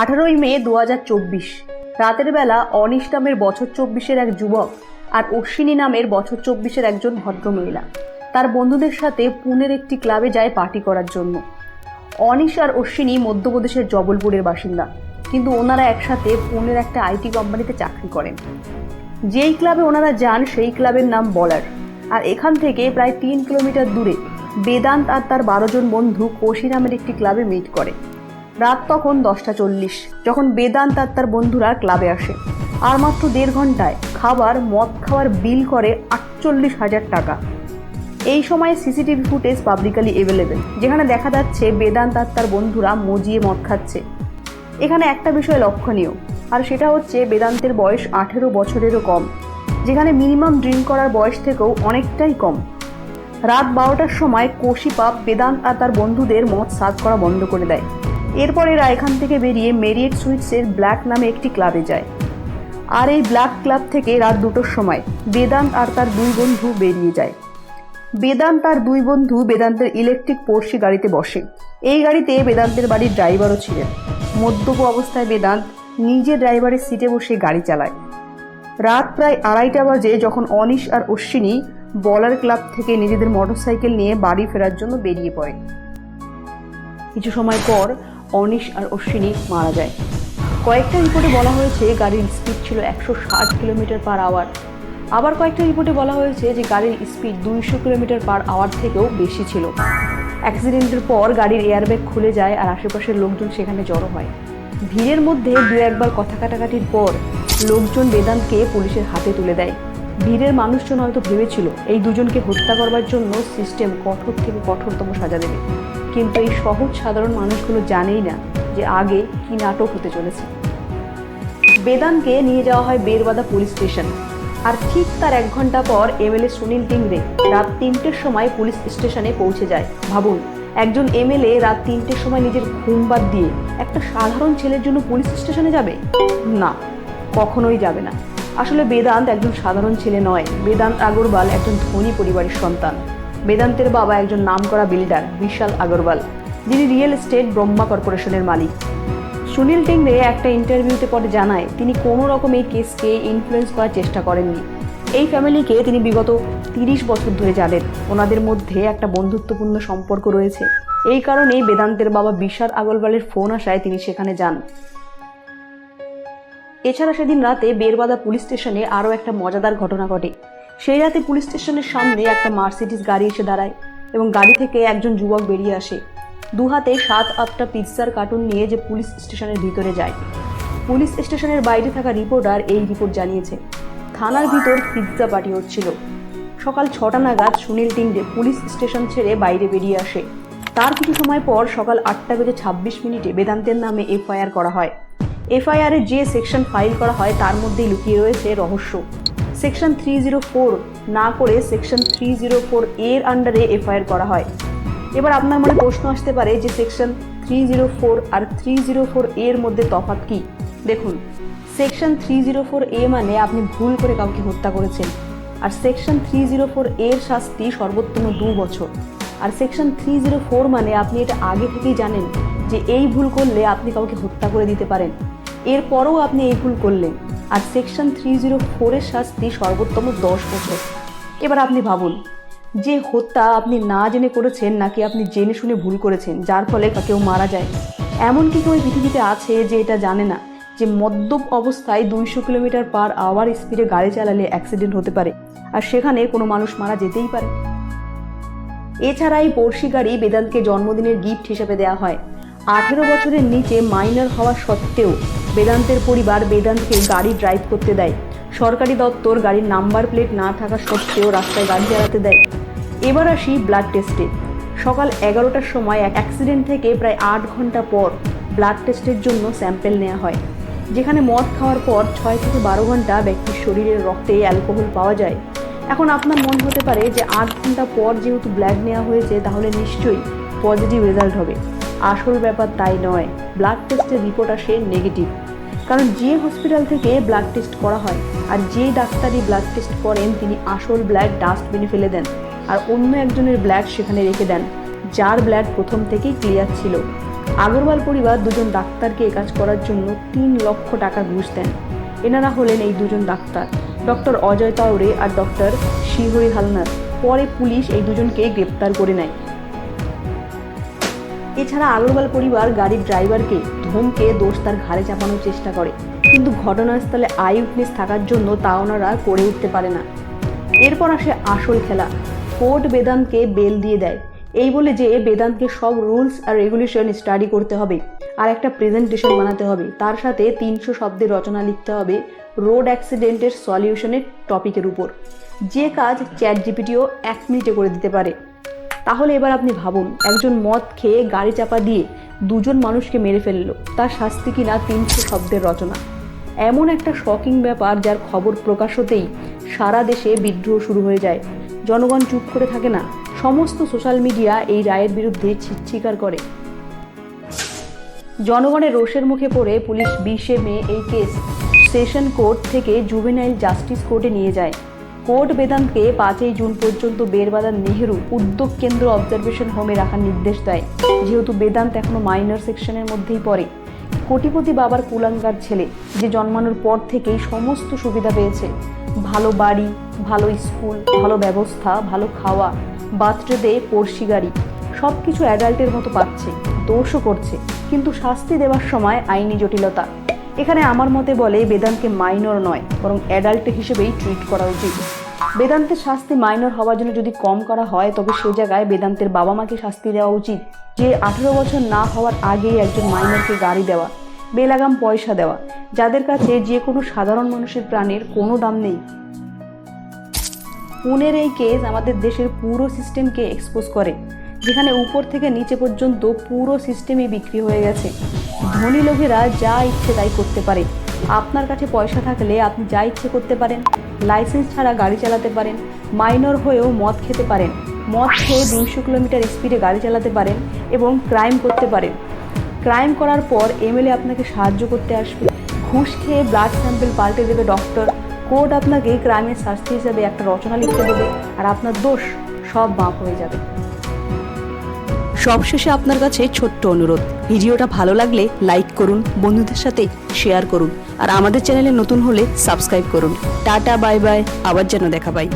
18 মে 2024 রাতের বেলা অনিশ নামের বছর 24-এর এক যুবক আর অশ্বিনী নামের বছর 24-এর একজন ভদ্রমহিলা তার বন্ধুদের সাথে পুনের একটি ক্লাবে যায় পার্টি করার জন্য। অনিশ আর অশ্বিনী মধ্যপ্রদেশের জবলপুরের বাসিন্দা, কিন্তু ওনারা একসাথে পুনের একটা আইটি কোম্পানিতে চাকরি করেন। যেই ক্লাবে ওনারা যান সেই ক্লাবের নাম বলার। আর এখান থেকে প্রায় 3 কিলোমিটার দূরে বেদান্ত আর তার 12 জন বন্ধু কোশি নামের একটি ক্লাবে মিট করে। রাত তখন 10:40 যখন বেদান্ত আর তার বন্ধুরা ক্লাবে আসে। আর মাত্র 1.5 ঘন্টায় খাবার মদ খাওয়ার বিল করে 48,000 টাকা। এই সময় সিসিটিভি ফুটেজ পাবলিকলি অ্যাভেলেবেল, যেখানে দেখা যাচ্ছে বেদান্ত আর তার বন্ধুরা মজিয়ে মদ খাচ্ছে। এখানে একটা বিষয় লক্ষণীয়, আর সেটা হচ্ছে বেদান্তের বয়স 18 বছরেরও কম, যেখানে মিনিমাম ড্রিঙ্ক করার বয়স থেকেও অনেকটাই কম। রাত 12টার সময় কোশি পাপ বেদান্ত আর তার বন্ধুদের মদ সার্ভ করা বন্ধ করে দেয়। এরপর এরা এখান থেকে বেরিয়ে মেরিয়েট সুইটসের ব্ল্যাক নামে একটি ক্লাবে যায়। আর এই ব্ল্যাক ক্লাব থেকে রাত 2টোর সময় বেদান্ত আর তার 2 বন্ধু বেরিয়ে যায়। বেদান্ত আর 2 বন্ধু বেদান্তের ইলেকট্রিক পোর্শে গাড়িতে বসে। এই গাড়িতে বেদান্তের বাড়ির ড্রাইভারও ছিলেন। মদ্যপ অবস্থায় বেদান্ত নিজে ড্রাইভারের সিটে বসে গাড়ি চালায়। রাত প্রায় 2:30 বাজে যখন অনিশ আর অশ্বিনী বলার ক্লাব থেকে নিজেদের মোটরসাইকেল নিয়ে বাড়ি ফেরার জন্য বেরিয়ে পড়ে। কিছু সময় পর অনিশ আর অশ্বিনী মারা যায়। কয়েকটা রিপোর্টে বলা হয়েছে গাড়ির স্পিড ছিল 160 কিলোমিটার/আওয়ার। আবার কয়েকটা রিপোর্টে বলা হয়েছে যে গাড়ির স্পিড 200 কিলোমিটার/আওয়ার থেকেও বেশি ছিল। অ্যাক্সিডেন্টের পর গাড়ির এয়ারব্যাগ খুলে যায় আর আশেপাশের লোকজন সেখানে জড়ো হয়। ভিড়ের মধ্যে 2-1বার কথা কাটাকাটির পর লোকজন বেদান্তকে পুলিশের হাতে তুলে দেয়। ভিড়ের মানুষজন হয়তো ভেবেছিল এই দুজনকে হত্যা করবার জন্য সিস্টেম কঠোর থেকে কঠোরতম সাজা দেবে, কিন্তু এই সহজ সাধারণ মানুষগুলো জানেই না যে আগে কি নাটক হতে চলেছে। বেদান্তকে নিয়ে যাওয়া হয় বেরবাদা পুলিশ স্টেশন। আর ঠিক তার 1 ঘন্টা পর এমএলএ সুনীল টিংরে রাত 3টের সময় পুলিশ স্টেশনে পৌঁছে যায়। ভাবুন, একজন এমএলএ রাত 3টের সময় নিজের ঘুম বাদ দিয়ে একটা সাধারণ ছেলের জন্য পুলিশ স্টেশনে যাবে? না, কখনোই যাবে না। আসলে বেদান্ত একজন সাধারণ ছেলে নয়। বেদান্ত আগরওয়াল একজন ধনী পরিবারের সন্তান। বেদান্তের বাবা একজন নামকরা বিল্ডার বিশাল আগরওয়াল, যিনি রিয়েল এস্টেট ব্রহ্মা কর্পোরেশনের মালিক। সুনীল টিংরে একটা ইন্টারভিউতে পরে জানায় তিনি কোনো রকম এই কেসকে ইনফ্লুয়েন্স করার চেষ্টা করেননি। এই ফ্যামিলিকে তিনি বিগত 30 বছর ধরে জানেন। ওনাদের মধ্যে একটা বন্ধুত্বপূর্ণ সম্পর্ক রয়েছে। এই কারণেই বেদান্তের বাবা বিশাল আগরওয়ালের ফোন আসায় তিনি সেখানে যান। এছাড়া সেদিন রাতে বেরবাদা পুলিশ স্টেশনে আরও একটা মজাদার ঘটনা ঘটে। সেই রাতে পুলিশ স্টেশনের সামনে একটা মার্সিডিজ গাড়ি এসে দাঁড়ায় এবং গাড়ি থেকে একজন যুবক বেরিয়ে আসে, 2 হাতে 7-8টা পিৎজার কার্টুন নিয়ে, যে পুলিশ স্টেশনের ভিতরে যায়। পুলিশ স্টেশনের বাইরে থাকা রিপোর্টার এই রিপোর্ট জানিয়েছে থানার ভিতর পিৎজা পার্টি হচ্ছিল। সকাল 6টা নাগাদ সুনীল টিংরে পুলিশ স্টেশন ছেড়ে বাইরে বেরিয়ে আসে। তার কিছু সময় পর সকাল 8:26 বেদান্তের নামে এফআইআর করা হয়। এফআইআরে যে সেকশন ফাইল করা হয় তার মধ্যেই লুকিয়ে রয়েছে রহস্য। সেকশন 304 না করে সেকশন 304 এর আন্ডারে এফআইআর করা হয়। এবার আপনার মনে প্রশ্ন আসতে পারে যে সেকশন 304 আর 304 এর মধ্যে তফাৎ কি? দেখুন, সেকশন 304 এ মানে আপনি ভুল করে কাউকে হত্যা করেছেন, আর সেকশন 304 এর শাস্তি সর্বোত্তম 2 বছর। আর সেকশন 304 মানে আপনি এটা আগে থেকেই জানেন যে এই ভুল করলে আপনি কাউকে হত্যা করে দিতে পারেন, এরপরও আপনি এই ভুল করলেন। আর সেকশন 304 এর শাস্তি সর্বোত্তম 10 বছর। এবার আপনি ভাবুন, যে হত্যা আপনি না জেনে করেছেন নাকি আপনি জেনে শুনে ভুল করেছেন যার ফলে কেউ মারা যায়? এমন কি কেউ পৃথিবীতে আছে যে এটা জানে না যে মদ্যপ অবস্থায় 200 কিলোমিটার/আওয়ার স্পিডে গাড়ি চালালে অ্যাক্সিডেন্ট হতে পারে, আর সেখানে কোনো মানুষ মারা যেতেই পারে? এছাড়া এই পোর্শি গাড়ি বেদান্তকে জন্মদিনের গিফট হিসেবে দেওয়া হয়। 18 বছরের নিচে মাইনর হওয়া সত্ত্বেও বেদান্তের পরিবার বেদান্তকে গাড়ি ড্রাইভ করতে দেয়। সরকারি দপ্তর গাড়ির নাম্বার প্লেট না থাকা সত্ত্বেও রাস্তায় গাড়ি চালাতে দেয়। এবার আসি ব্লাড টেস্টে। সকাল 11টার সময় অ্যাক্সিডেন্ট থেকে প্রায় 8 ঘন্টা পর ব্লাড টেস্টের জন্য স্যাম্পেল নেওয়া হয়, যেখানে মদ খাওয়ার পর 6 থেকে 12 ঘন্টা ব্যক্তির শরীরের রক্তে অ্যালকোহল পাওয়া যায়। এখন আপনার মনে হতে পারে যে 8 ঘন্টা পর যেহেতু ব্লাড নেওয়া হয়েছে তাহলে নিশ্চয়ই পজিটিভ রেজাল্ট হবে। আসল ব্যাপার তাই নয়। ব্লাড টেস্টের রিপোর্ট আসে নেগেটিভ, কারণ যে হসপিটাল থেকে ব্লাড টেস্ট করা হয় আর যে ডাক্তারই ব্লাড টেস্ট করেন তিনি আসল ব্লাড ডাস্টবিনে ফেলে দেন আর অন্য একজনের ব্লাড সেখানে রেখে দেন, যার ব্লাড প্রথম থেকেই ক্লিয়ার ছিল। আগরওয়াল পরিবার দুজন ডাক্তারকে এ কাজ করার জন্য 3 লক্ষ টাকা ঘুষ দেন। এনারা হলেন এই দুজন ডাক্তার, ডক্টর অজয় তাওরে আর ডক্টর শিহরি হালনার। পরে পুলিশ এই দুজনকে গ্রেপ্তার করে নেয়। এছাড়া আগরওয়াল পরিবার গাড়ির ড্রাইভারকে ধমকে দোষ তার ঘাড়ে চাপানোর চেষ্টা করে, কিন্তু ঘটনাস্থলে আই উইটনেস থাকার জন্য তা ওনারা করে উঠতে পারে না। এরপর আসে আসল খেলা। কোর্ট বেদান্তকে বেল দিয়ে দেয়, এই বলে যে বেদান্তকে সব রুলস আর রেগুলেশন স্টাডি করতে হবে আর একটা প্রেজেন্টেশন বানাতে হবে, তার সাথে 300 শব্দের রচনা লিখতে হবে রোড অ্যাক্সিডেন্টের সলিউশনের টপিকের উপর, যে কাজ চ্যাটজিপিটিও 1 মিনিটে করে দিতে পারে। তাহলে এবার আপনি ভাবুন, একজন মদ খেয়ে গাড়ি চাপা দিয়ে দুজন মানুষকে মেরে ফেললো, তার শাস্তি কিনা 300 শব্দের রচনা। এমন একটা শকিং ব্যাপার যার খবর প্রকাশ হতেই সারা দেশে বিদ্রোহ শুরু হয়ে যায়। জনগণ চুপ করে থাকে না, সমস্ত সোশ্যাল মিডিয়া এই রায়ের বিরুদ্ধে চিৎকার করে। জনগণের রোষের মুখে পড়ে পুলিশ 20 মে এই কেস সেশন কোর্ট থেকে জুভেনাইল জাস্টিস কোর্টে নিয়ে যায়। কোর্ট বেদান্তকে 5 জুন পর্যন্ত বেরবাদার নেহেরু উদ্যোগ কেন্দ্র অবজারভেশন হোমে রাখার নির্দেশ দেয়, যেহেতু বেদান্ত এখনো মাইনর সেকশনের মধ্যেই পড়ে। কোটিপতি বাবার কুলাঙ্গার ছেলে, যে জন্মানোর পর থেকেই সমস্ত সুবিধা পেয়েছে, ভালো বাড়ি, ভালো স্কুল, ভালো ব্যবস্থা, ভালো খাওয়া, বার্থডেতে পড়শি গাড়ি, সব কিছু অ্যাডাল্টের মতো পাচ্ছে, দোষও করছে, কিন্তু শাস্তি দেওয়ার সময় আইনি জটিলতা। এখানে আমার মতে বলে বেদান্তকে মাইনর নয় বরং অ্যাডাল্ট হিসেবেই ট্রিট করা উচিত। বেদান্তের শাস্তি মাইনর হওয়ার জন্য যদি কম করা হয়, তবে সে জায়গায় বেদান্তের বাবা মাকে শাস্তি দেওয়া উচিত, যে 18 বছর না হওয়ার আগেই একজন মাইনরকে গাড়ি দেওয়া, বেলাগাম পয়সা দেওয়া, যাদের কাছে যে কোনো সাধারণ মানুষের প্রাণের কোনো দাম নেই। পুনের এই কেস আমাদের দেশের পুরো সিস্টেমকে এক্সপোজ করে, যেখানে উপর থেকে নিচে পর্যন্ত পুরো সিস্টেমই বিক্রি হয়ে গেছে। ধনী লোকেরা যা ইচ্ছে তাই করতে পারে। আপনার কাছে পয়সা থাকলে আপনি যা ইচ্ছে করতে পারেন, লাইসেন্স ছাড়া গাড়ি চালাতে পারেন, মাইনর হয়েও মদ খেতে পারেন, মদ খেয়ে 200 কিলোমিটার স্পিডে গাড়ি চালাতে পারেন এবং ক্রাইম করতে পারেন। ক্রাইম করার পর এমএলএ আপনাকে সাহায্য করতে আসবে, ঘুষ খেয়ে ব্লাড স্যাম্পল পাল্টে দেবে ডক্টর, কোর্ট আপনাকে ক্রাইমের শাস্তি হিসেবে একটা রচনা লিখতে দেবে, আর আপনার দোষ সব মাফ হয়ে যাবে। সবশেষে আপনার কাছে ছোট্ট অনুরোধ, ভিডিওটা ভালো লাগলে লাইক করুন, বন্ধুদের সাথে শেয়ার করুন, আর আমাদের চ্যানেলে নতুন হলে সাবস্ক্রাইব করুন। টাটা, বাই বাই, আবার যেন দেখা পাই।